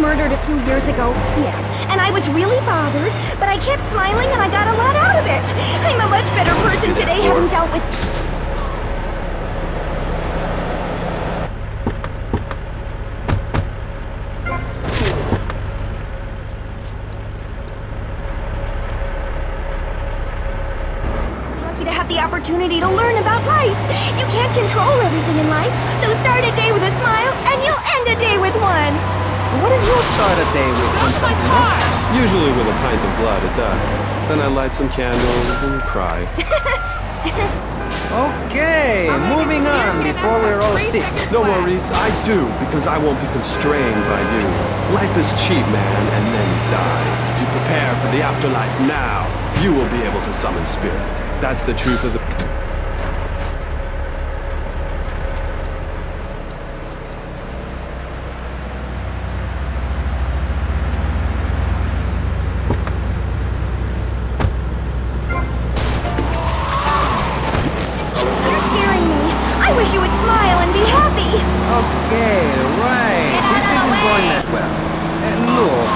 murdered a few years ago. Yeah, and I was really bothered, but I kept smiling and I got a lot out of it. I'm a much better person today having dealt with... Lucky to have the opportunity to learn about life. You can't control everything in life, so start a day with a smile and you'll end a day with one. Wouldn't you start a day with Constantinos? Usually with a pint of blood, it does. Then I light some candles and cry. Okay, moving on before we're all sick. No, Maurice, I do, because I won't be constrained by you. Life is cheap, man, and then you die. If you prepare for the afterlife now, you will be able to summon spirits. That's the truth of the... I wish you would smile and be happy. Okay, right. This isn't going that well. Look,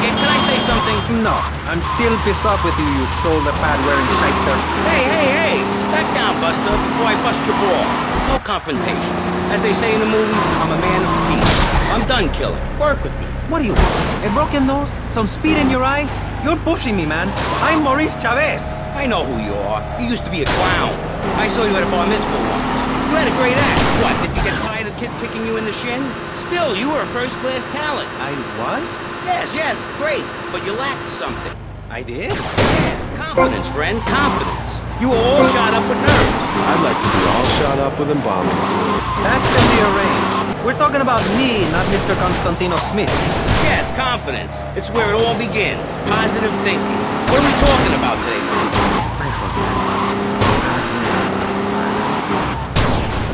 Hey, can I say something? No, I'm still pissed off with you, you shoulder pad wearing shyster. Hey! Back down, Buster, before I bust your ball. No confrontation. As they say in the movie, I'm a man of peace. I'm done killing. Work with me. What do you want? A broken nose? Some speed in your eye? You're pushing me, man. I'm Maurice Chavez. I know who you are. You used to be a clown. I saw you at a bar mitzvah once. You had a great act. What, did you get tired of kids kicking you in the shin? Still, you were a first-class talent. I was? Yes, great. But you lacked something. I did? Yeah, confidence, friend, confidence. You were all shot up with nerves. I'd like to be all shot up with embalming. That can be arranged. We're talking about me, not Mr. Constantino Smith. Yes, confidence. It's where it all begins. Positive thinking. What are we talking about today, man? I forgot.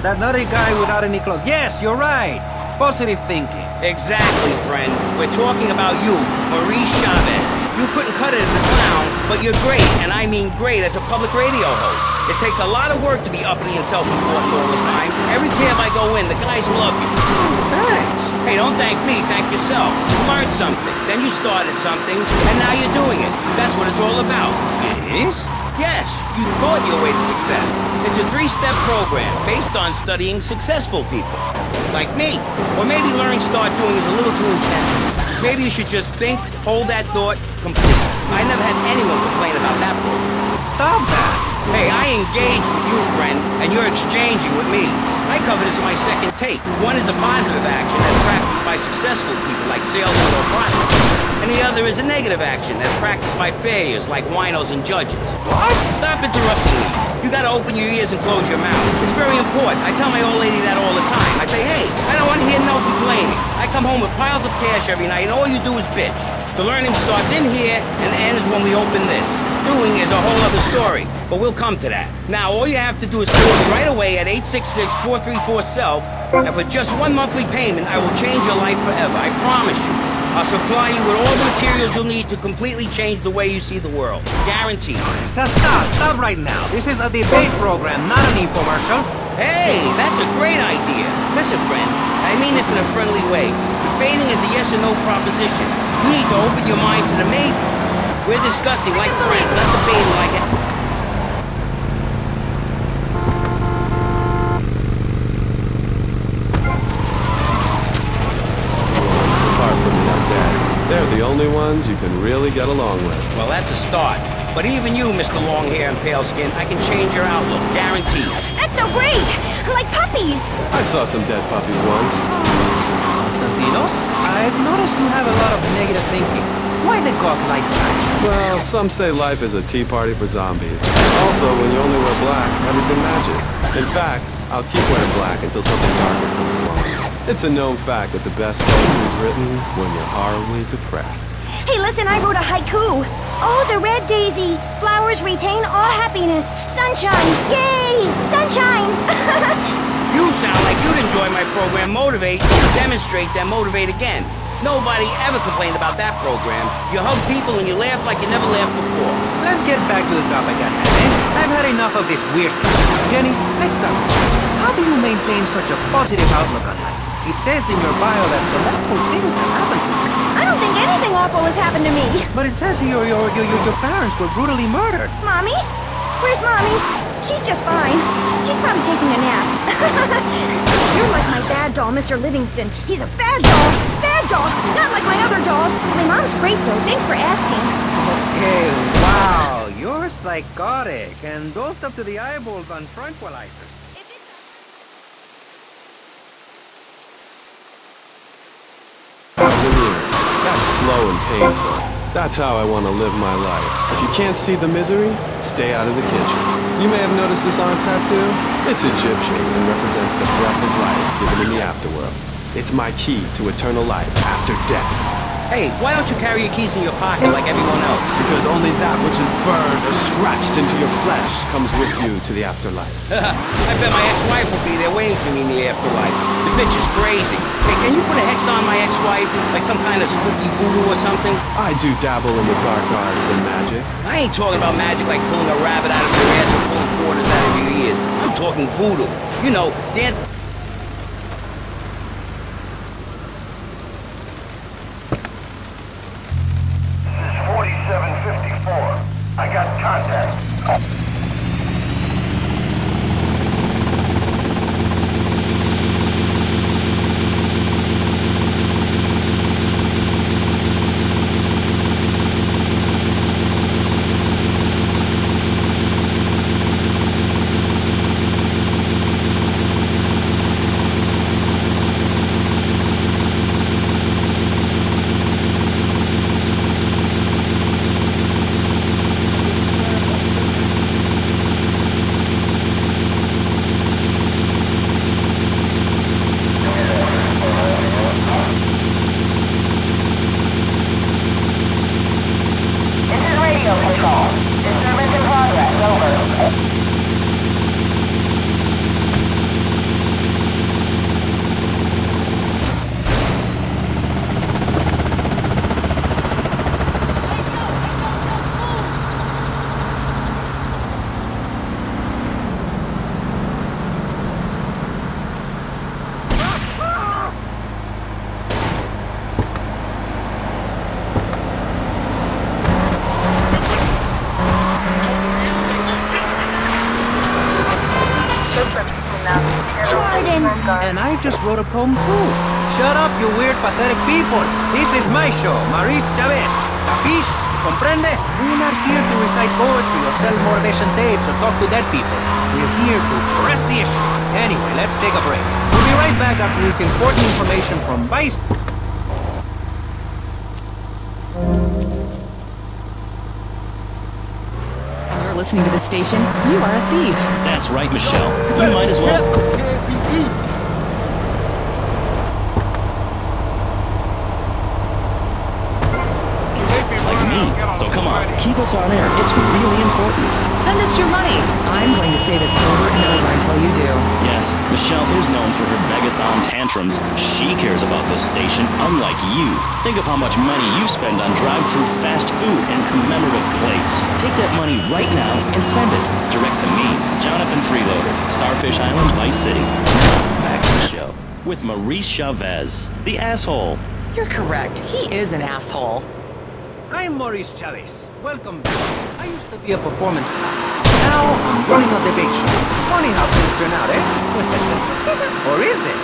That nutty guy without any clothes. Yes, you're right. Positive thinking. Exactly, friend. We're talking about you, Maurice Chavez. You couldn't cut it as a clown, but you're great, and I mean great as a public radio host. It takes a lot of work to be uppity and self-important all the time. Every camp I go in, the guys love you. Thanks. Hey, don't thank me, thank yourself. You learned something, then you started something, and now you're doing it. That's what it's all about. It is? Yes, you thought your way to success. It's a 3-step program based on studying successful people. Like me. Or maybe learning start doing is a little too intense. Maybe you should just think, hold that thought, complete. I never had anyone complain about that program. Stop that. Hey, I engage with you, friend, and you're exchanging with me. I cover this in my second take. One is a positive action as practiced by successful people like salesmen or prospects. And the other is a negative action that's practiced by failures like winos and judges. What? Stop interrupting me. You gotta open your ears and close your mouth. It's very important. I tell my old lady that all the time. I say, hey, I don't want to hear no complaining. I come home with piles of cash every night and all you do is bitch. The learning starts in here and ends when we open this. Doing is a whole other story, but we'll come to that. Now, all you have to do is call me right away at 866-434-SELF, and for just one monthly payment, I will change your life forever. I promise you. I'll supply you with all the materials you'll need to completely change the way you see the world. Guaranteed. So stop right now. This is a debate program, not an infomercial. Hey, that's a great idea. Listen, friend, I mean this in a friendly way. Debating is a yes or no proposition. You need to open your mind to the maybes. We're discussing like friends, not debating like... Apart from your dad, they're the only ones you can really get along with. Well, that's a start. But even you, Mr. Long Hair and Pale Skin, I can change your outlook, guaranteed. That's so great! Like puppies! I saw some dead puppies once. Constantinos, I've noticed you have a lot of negative thinking. Why the goth lifestyle? Well, some say life is a tea party for zombies. Also, when you only wear black, everything matches. In fact, I'll keep wearing black until something darker comes along. It's a known fact that the best poetry is written when you're horribly depressed. Hey, listen, I wrote a haiku. Oh, the red daisy. Flowers retain all happiness. Sunshine. Yay! Sunshine! You sound like you'd enjoy my program Motivate, Demonstrate, then Motivate Again. Nobody ever complained about that program. You hug people and you laugh like you never laughed before. Let's get back to the topic at hand, eh? I've had enough of this weirdness. Jenny, let's start. How do you maintain such a positive outlook on life? It says in your bio that some awful things have happened to you. I don't think anything awful has happened to me. But it says your parents were brutally murdered. Mommy? Where's Mommy? She's just fine. She's probably taking a nap. You're like my bad doll, Mr. Livingston. He's a bad doll. Bad doll. Not like my other dolls. My mom's great, though. Thanks for asking. Okay, wow, you're psychotic and dosed up to the eyeballs on tranquilizers. That's slow and painful. That's how I want to live my life. If you can't see the misery, stay out of the kitchen. You may have noticed this arm tattoo. It's Egyptian and represents the breath of life given in the afterworld. It's my key to eternal life after death. Hey, why don't you carry your keys in your pocket like everyone else? Because only that which is burned or scratched into your flesh comes with you to the afterlife. I bet my ex-wife will be there waiting for me in the afterlife. The bitch is crazy. Hey, can you put a hex on my ex-wife? Like some kind of spooky voodoo or something? I do dabble in the dark arts and magic. I ain't talking about magic like pulling a rabbit out of your ass or pulling quarters out of your ears. I'm talking voodoo. You know, Dan... I got contact. And I just wrote a poem too. Shut up, you weird, pathetic people. This is my show, Maurice Chavez. Capiche? Comprende? We're not here to recite poetry or sell motivation tapes or talk to dead people. We're here to press the issue. Anyway, let's take a break. We'll be right back after this important information from Vice. You're listening to the station. You are a thief. That's right, Michelle. You might as well... Come on, keep us on air. It's really important. Send us your money. I'm going to say this over and over until you do. Yes, Michelle is known for her begathon tantrums. She cares about this station, unlike you. Think of how much money you spend on drive-through fast food and commemorative plates. Take that money right now and send it direct to me, Jonathan Freeloader, Starfish Island, Vice City. Back to the show with Maurice Chavez, the asshole. You're correct. He is an asshole. I'm Maurice Chavez. Welcome back. I used to be a performance cop. Now I'm running a debate show. Funny how things turn out, eh? Or is it?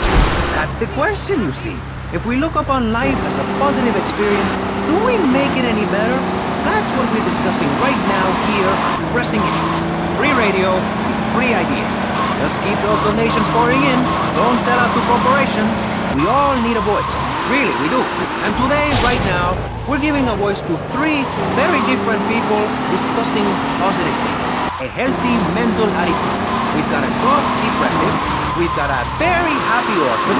That's the question, you see. If we look upon life as a positive experience, do we make it any better? That's what we're discussing right now here on Pressing Issues. Free radio with free ideas. Just keep those donations pouring in. Don't sell out to corporations. We all need a voice. Really, we do. And today, right now, we're giving a voice to three very different people discussing positive things. A healthy mental attitude. We've got a goth depressive, we've got a very happy orphan,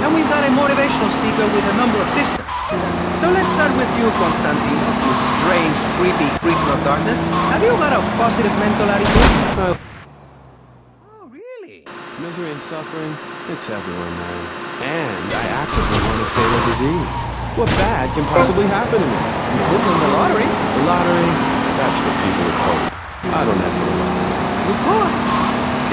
and we've got a motivational speaker with a number of sisters. So let's start with you, Constantinos, you strange, creepy creature of darkness. Have you got a positive mental attitude? Oh, really? Misery and suffering, it's everywhere, man. And I actively want a fatal disease. What bad can possibly happen to me? You could win the lottery. The lottery, that's for people with hope. I don't have to rely. You could.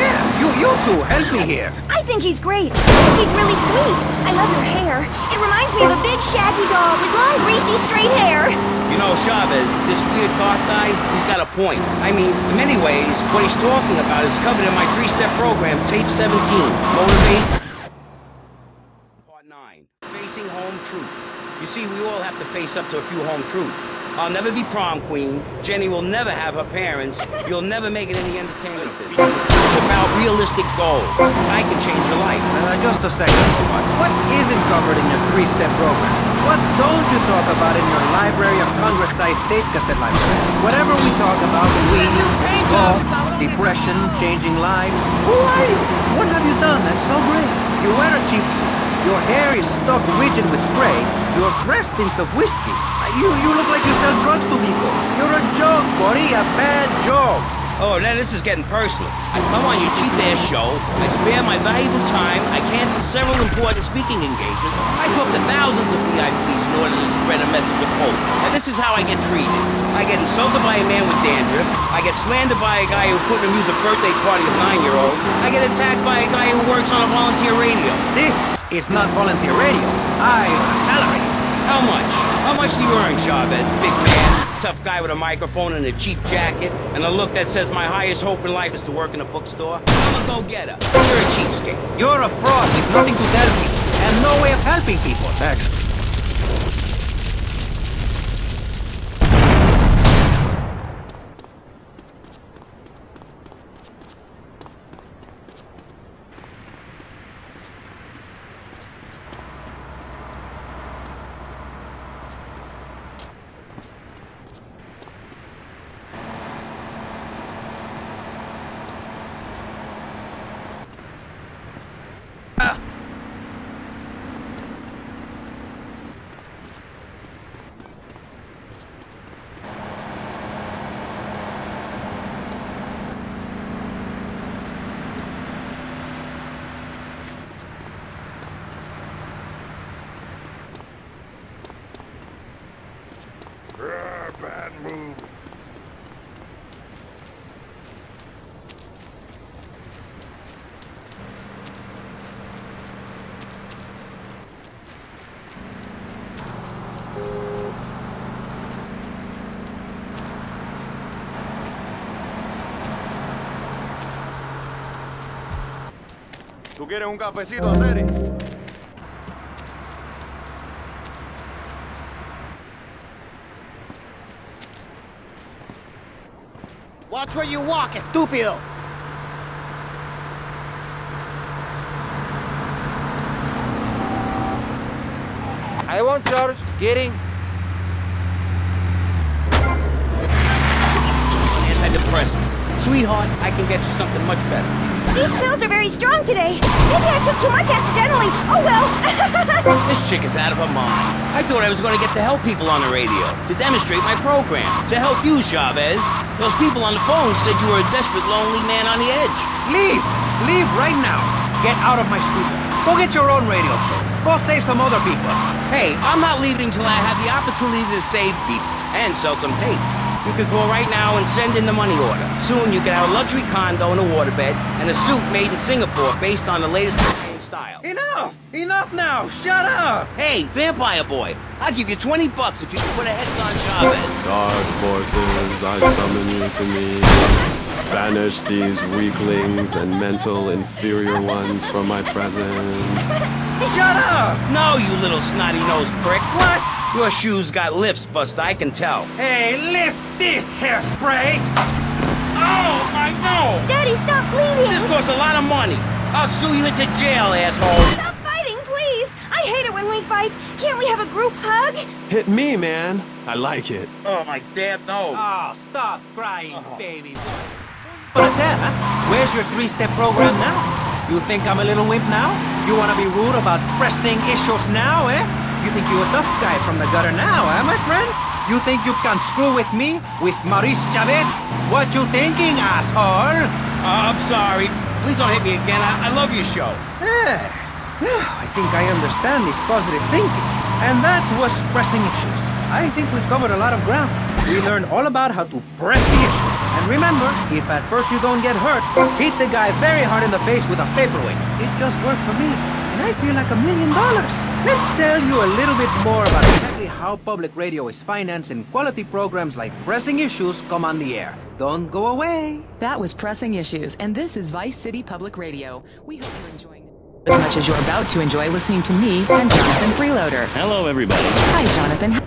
Yeah, You two, help me here. I think he's great. I think he's really sweet. I love your hair. It reminds me of a big shaggy dog with long, greasy, straight hair. You know, Chavez, this weird goth guy, he's got a point. I mean, in many ways, what he's talking about is covered in my 3-step program, Tape 17. Motivate. Part 9. Facing home truths. You see, we all have to face up to a few home truths. I'll never be prom queen. Jenny will never have her parents. You'll never make it in the entertainment business. It's about realistic goals. I can change your life. Just a second, Scott. What isn't covered in your 3-step program? What don't you talk about in your Library of Congress-sized tape cassette library? Whatever we talk about, thoughts, depression, changing lives. Who are you? What have you done that's so great? You wear a cheap suit. Your hair is stuck rigid with spray. Your breath stinks of whiskey. You look like you sell drugs to people. You're a joke, buddy. A bad joke. Oh, now this is getting personal. I come on your cheap-ass show, I spare my valuable time, I cancel several important speaking engagements, I talk to thousands of VIPs in order to spread a message of hope. And this is how I get treated. I get insulted by a man with dandruff, I get slandered by a guy who couldn't amuse a birthday party of 9-year-olds, I get attacked by a guy who works on a volunteer radio. This is not volunteer radio. I earn a salary. How much? How much do you earn, Chavez, big man? Tough guy with a microphone and a cheap jacket, and a look that says my highest hope in life is to work in a bookstore? I'm a go-getter. You're a cheapskate. You're a fraud with nothing to tell me, and no way of helping people. X. Bad move. ¿Tú quieres un cafecito, Seri? Watch where you walk, estúpido! I won't charge. Kidding. Antidepressants. Sweetheart, I can get you something much better. These pills are very strong today. Maybe I took too much accidentally. Oh well. This chick is out of her mind. I thought I was going to get to help people on the radio, to demonstrate my program, to help you, Chavez. Those people on the phone said you were a desperate, lonely man on the edge. Leave! Leave right now! Get out of my studio. Go get your own radio show. Go save some other people. Hey, I'm not leaving till I have the opportunity to save people and sell some tapes. You could go right now and send in the money order. Soon you can have a luxury condo and a waterbed and a suit made in Singapore based on the latest style. Enough! Enough now! Shut up! Hey, Vampire Boy, I'll give you $20 if you can put a heads on Chavez. Dark forces, I summon you to me. Banish these weaklings and mental inferior ones from my presence. Shut up! No, you little snotty-nosed prick. What? Your shoes got lifts, Buster, I can tell. Hey, lift this hairspray! Oh, I know! Daddy, stop bleeding. This costs a lot of money. I'll sue you into jail, asshole. Stop fighting, please. I hate it when we fight. Can't we have a group hug? Hit me, man. I like it. Oh, my damn nose. Oh, stop crying, baby boy. But Dad, where's your 3-step program now? You think I'm a little wimp now? You wanna be rude about pressing issues now, eh? You think you're a tough guy from the gutter now, eh, my friend? You think you can screw with me, with Maurice Chavez? What you thinking, asshole? I'm sorry. Please don't hit me again. I love your show. I think I understand this positive thinking. And that was pressing issues. I think we covered a lot of ground. We learned all about how to press the issue. And remember, if at first you don't get hurt, hit the guy very hard in the face with a paperweight. It just worked for me, and I feel like $1 million. Let's tell you a little bit more about exactly how public radio is financed and quality programs like Pressing Issues come on the air. Don't go away. That was Pressing Issues, and this is Vice City Public Radio. We hope you're enjoying as much as you're about to enjoy listening to me and Jonathan Freeloader. Hello, everybody. Hi, Jonathan.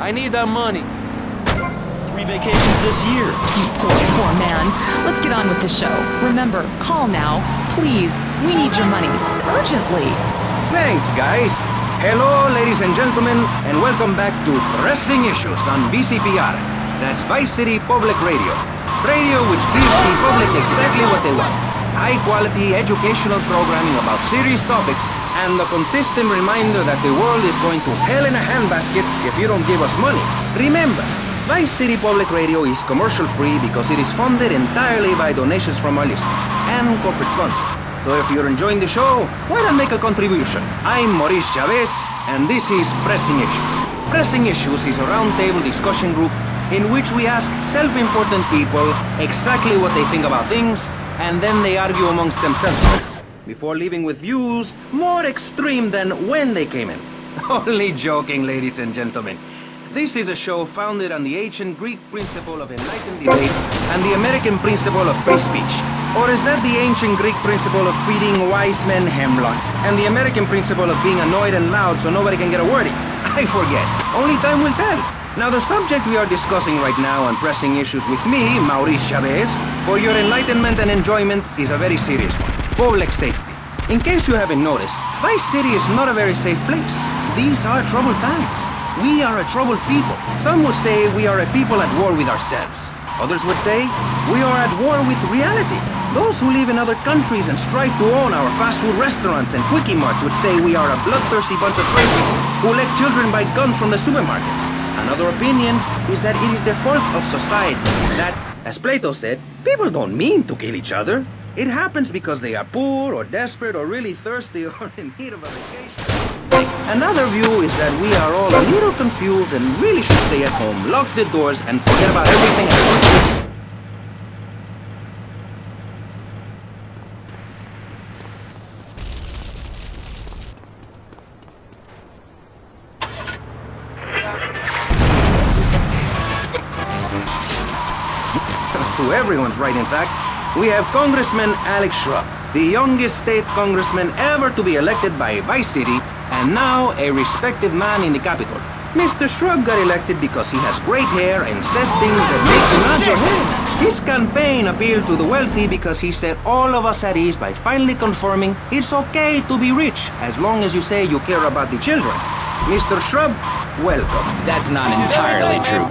I need that money. 3 vacations this year. You poor man. Let's get on with the show. Remember, call now. Please, we need your money. Urgently. Thanks, guys. Hello, ladies and gentlemen, and welcome back to Pressing Issues on VCPR. That's Vice City Public Radio. Radio which gives the public exactly what they want. High-quality educational programming about serious topics and the consistent reminder that the world is going to hell in a handbasket if you don't give us money. Remember, Vice City Public Radio is commercial-free because it is funded entirely by donations from our listeners and corporate sponsors. So if you're enjoying the show, why not make a contribution? I'm Maurice Chavez, and this is Pressing Issues. Pressing Issues is a roundtable discussion group in which we ask self-important people exactly what they think about things, and then they argue amongst themselves before leaving with views more extreme than when they came in. Only joking, ladies and gentlemen. This is a show founded on the ancient Greek principle of enlightened debate and the American principle of free speech. Or is that the ancient Greek principle of feeding wise men hemlock and the American principle of being annoyed and loud so nobody can get a word in? I forget. Only time will tell. Now, the subject we are discussing right now on Pressing Issues with me, Maurice Chavez, for your enlightenment and enjoyment is a very serious one. Public safety. In case you haven't noticed, Vice City is not a very safe place. These are troubled times. We are a troubled people. Some would say we are a people at war with ourselves. Others would say we are at war with reality. Those who live in other countries and strive to own our fast food restaurants and quickie marts would say we are a bloodthirsty bunch of crazies who let children buy guns from the supermarkets. Another opinion is that it is the fault of society, that, as Plato said, people don't mean to kill each other. It happens because they are poor or desperate or really thirsty or in need of a vacation. Another view is that we are all a little confused and really should stay at home, lock the doors, and forget about everything else. To everyone's right, in fact. We have Congressman Alex Shrub, the youngest state congressman ever to be elected by Vice City, and now a respected man in the Capitol. Mr. Shrub got elected because he has great hair and says things that make you nod your head. His campaign appealed to the wealthy because he set all of us at ease by finally confirming it's okay to be rich as long as you say you care about the children. Mr. Shrub, welcome. That's not entirely true.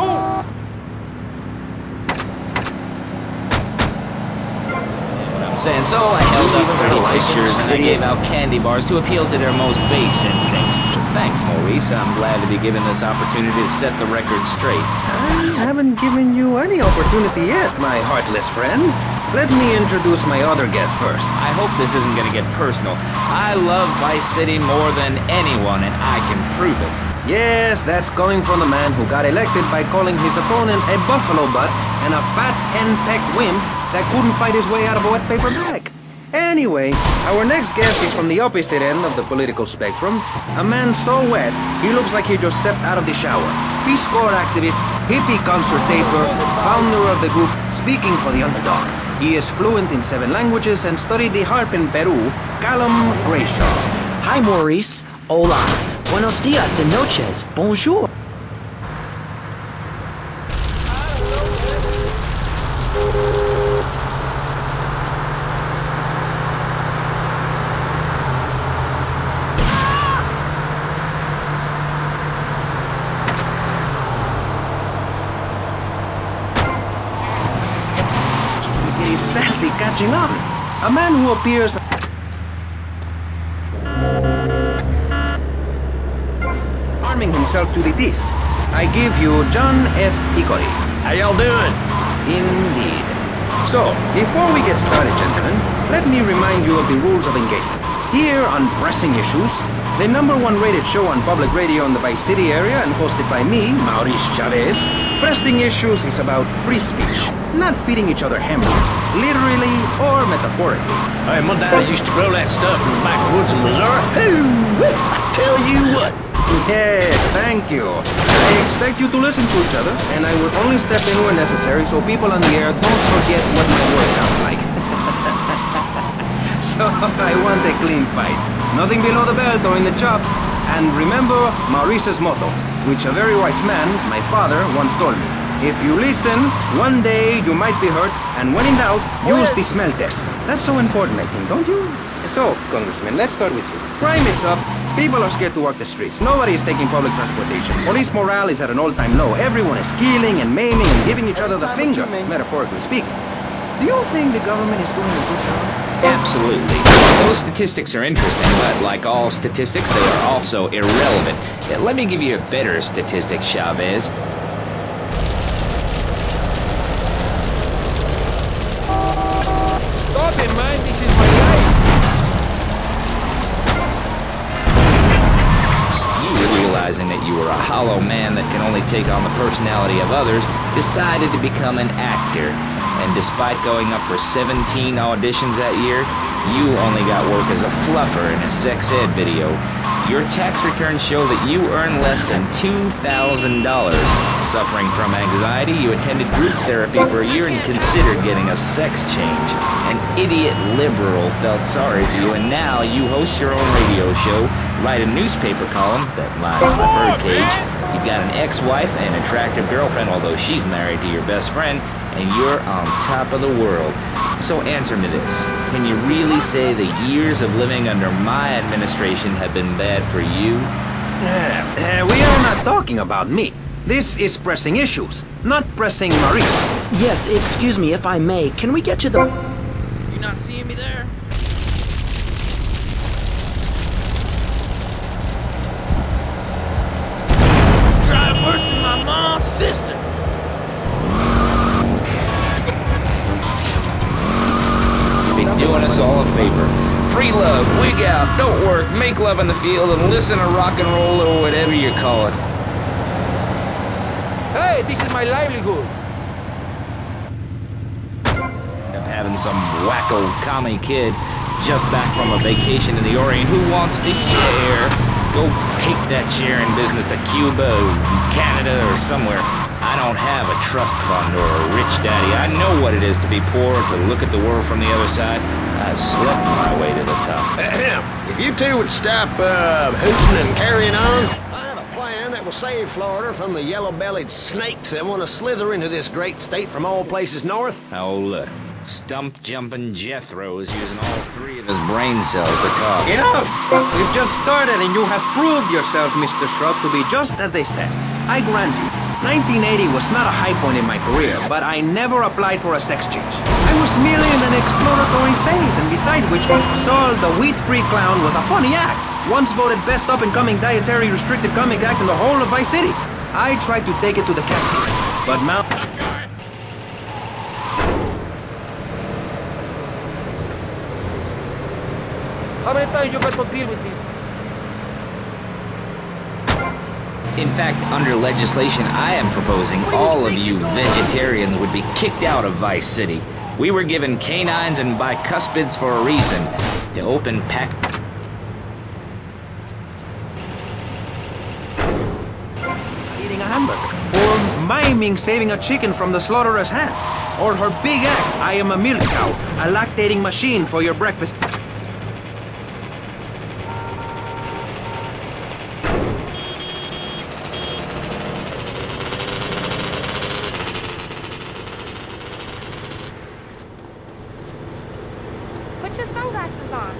Saying so, I held up pretty pictures and I gave out candy bars to appeal to their most base instincts. Thanks, Maurice. I'm glad to be given this opportunity to set the record straight. I haven't given you any opportunity yet, my heartless friend. Let me introduce my other guest first. I hope this isn't going to get personal. I love Vice City more than anyone, and I can prove it. Yes, that's coming from the man who got elected by calling his opponent a buffalo butt and a fat hen-pecked wimp that couldn't fight his way out of a wet paper bag. Anyway, our next guest is from the opposite end of the political spectrum. A man so wet, he looks like he just stepped out of the shower. Peace Corps activist, hippie concert taper, founder of the group Speaking for the Underdog. He is fluent in 7 languages and studied the harp in Peru, Callum Grayshaw. Hi, Maurice. Hola. Buenos dias and noches. Bonjour. is sadly catching on. A man who appears arming himself to the teeth. I give you John F. Hickory. How y'all doing? Indeed. So, before we get started, gentlemen, let me remind you of the rules of engagement. Here on Pressing Issues, the #1 rated show on public radio in the Vice City area and hosted by me, Maurice Chavez, Pressing Issues is about free speech, not feeding each other hamburgers, literally or metaphorically. Hey, my daddy used to grow that stuff in the backwoods of Missouri. I tell you what. Yes, thank you. I expect you to listen to each other, and I will only step in when necessary so people on the air don't forget what my voice sounds like. So, I want a clean fight. Nothing below the belt or in the chops. And remember Maurice's motto, which a very wise man, my father, once told me. If you listen, one day you might be hurt, and when in doubt, use the smell test. That's so important, I think, don't you? So, Congressman, let's start with you. Crime is up. People are scared to walk the streets. Nobody is taking public transportation. Police morale is at an all-time low. Everyone is killing and maiming and giving each other the finger, metaphorically speaking. Do you think the government is doing a good job? Absolutely. Those statistics are interesting, but like all statistics, they are also irrelevant. Let me give you a better statistic, Chavez. Stop it, man. This is my life. You, realizing that you were a hollow man that can only take on the personality of others, decided to become an actor. And despite going up for 17 auditions that year, you only got work as a fluffer in a sex ed video. Your tax returns show that you earn less than $2,000. Suffering from anxiety, you attended group therapy for a year and considered getting a sex change. An idiot liberal felt sorry for you, and now you host your own radio show, write a newspaper column that lines my birdcage. You've got an ex-wife and attractive girlfriend, although she's married to your best friend, and you're on top of the world. So answer me this. Can you really say the years of living under my administration have been bad for you? We are not talking about me. This is Pressing Issues, not Pressing Maurice. Yes, excuse me if I may. Can we get to the... You not seeing me there? Try worse than my mom's sister. Doing us all a favor. Free love, wig out, don't work, make love in the field, and listen to rock and roll or whatever you call it. Hey, this is my livelihood. Of having some wacko commie kid just back from a vacation in the Orient who wants to share. Go take that sharing business to Cuba, Canada, or somewhere. I don't have a trust fund or a rich daddy. I know what it is to be poor, to look at the world from the other side. I slept my way to the top. If you two would stop hooting and carrying on, I have a plan that will save Florida from the yellow-bellied snakes that want to slither into this great state from all places north. Oh, look. Stump-jumping Jethro is using all 3 of his brain cells to talk. Enough! We've just started and you have proved yourself, Mr. Shrub, to be just as they said. I grant you, 1980 was not a high point in my career, but I never applied for a sex change. I was merely in an exploratory phase, and besides which, Saul the wheat-free clown was a funny act. Once voted best up-and-coming dietary restricted comic act in the whole of Vice City. I tried to take it to the Catskills, but now... How many times you got to deal with me? In fact, under legislation I am proposing, all of you vegetarians would be kicked out of Vice City. We were given canines and bicuspids for a reason. To open pack... eating a hamburger. Or miming saving a chicken from the slaughterer's hands. Or her big act, I am a milk cow, a lactating machine for your breakfast. Put your sunglasses on.